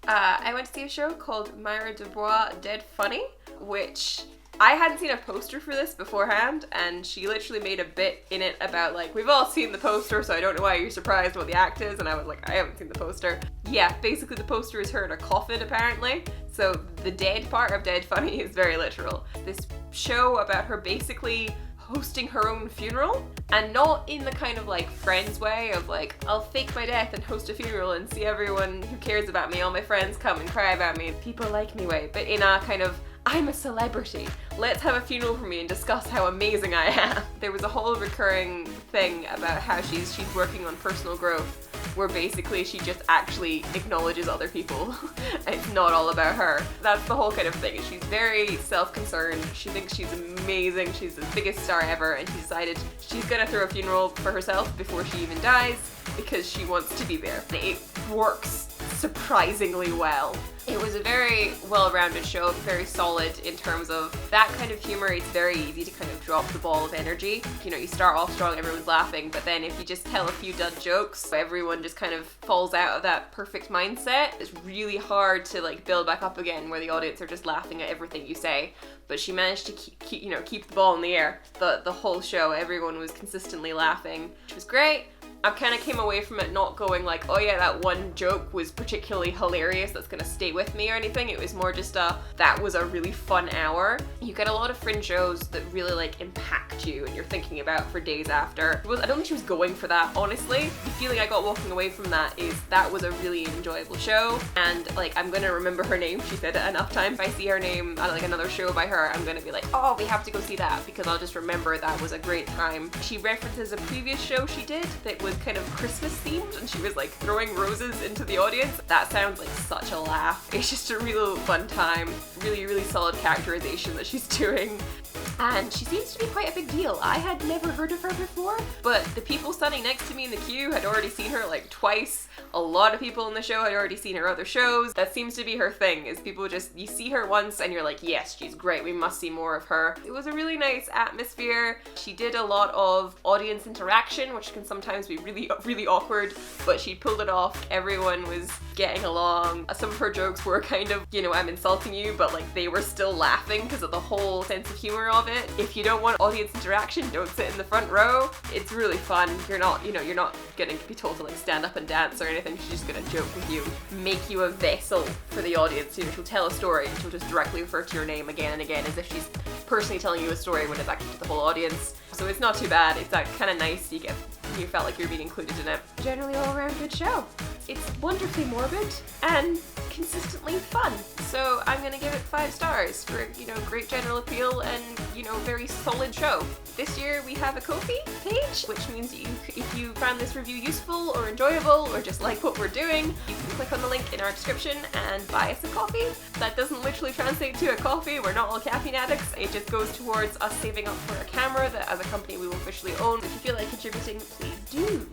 I went to see a show called Myra DuBois Dead Funny, which I hadn't seen a poster for this beforehand, and she literally made a bit in it about like, we've all seen the poster, so I don't know why you're surprised what the act is, and I was like, I haven't seen the poster. Yeah, basically the poster is her in a coffin apparently, so the dead part of Dead Funny is very literal. This show about her basically hosting her own funeral, and not in the kind of like Friends way of like, I'll fake my death and host a funeral and see everyone who cares about me, all my friends come and cry about me, people like me way, but in a kind of, I'm a celebrity, let's have a funeral for me and discuss how amazing I am. There was a whole recurring thing about how she's working on personal growth, where basically she just actually acknowledges other people. It's not all about her. That's the whole kind of thing. She's very self-concerned. She thinks she's amazing. She's the biggest star ever, and she decided she's gonna throw a funeral for herself before she even dies because she wants to be there. It works surprisingly well. It was a very well-rounded show, very solid in terms of that kind of humor. It's very easy to kind of drop the ball of energy. You know, you start off strong, everyone's laughing, but then if you just tell a few dud jokes, everyone just kind of falls out of that perfect mindset. It's really hard to like build back up again where the audience are just laughing at everything you say. But she managed to keep the ball in the air. The whole show, everyone was consistently laughing, which was great. I kind of came away from it not going like, oh yeah, that one joke was particularly hilarious, that's gonna stay with me or anything. It was more just that was a really fun hour. You get a lot of fringe shows that really like impact you and you're thinking about for days after. I don't think she was going for that, honestly. The feeling I got walking away from that is that was a really enjoyable show, and like I'm gonna remember her name. She said it enough times. If I see her name on like another show by her, I'm gonna be like, oh, we have to go see that, because I'll just remember that was a great time. She references a previous show she did that was kind of Christmas themed, and she was like throwing roses into the audience. That sounds like such a laugh. It's just a real fun time. Really solid characterization that she's doing. And she seems to be quite a big deal. I had never heard of her before, but the people standing next to me in the queue had already seen her like twice. A lot of people in the show had already seen her other shows. That seems to be her thing, is people just, you see her once and you're like, yes, she's great, we must see more of her. It was a really nice atmosphere. She did a lot of audience interaction, which can sometimes be really awkward, but she pulled it off. Everyone was getting along. Some of her jokes were kind of, you know, I'm insulting you, but like they were still laughing because of the whole sense of humor of it. If you don't want audience interaction, don't sit in the front row. It's really fun. You're not gonna be told to like stand up and dance or anything. She's just gonna joke with you, make you a vessel for the audience. You know, she'll tell a story and she'll just directly refer to your name again and again as if she's personally telling you a story when it's actually to the whole audience. So it's not too bad. It's that kind of nice. You felt like you're being included in it. Generally all around good show. It's wonderfully morbid and consistently fun. So I'm gonna give it 5 stars for, you know, great general appeal and, you know, very solid show. This year we have a Ko-fi page, which means if you found this review useful or enjoyable or just like what we're doing, you can click on the link in our description and buy us a coffee. That doesn't literally translate to a coffee. We're not all caffeine addicts. It just goes towards us saving up for a camera that as a company we will officially own. If you feel like contributing, please do.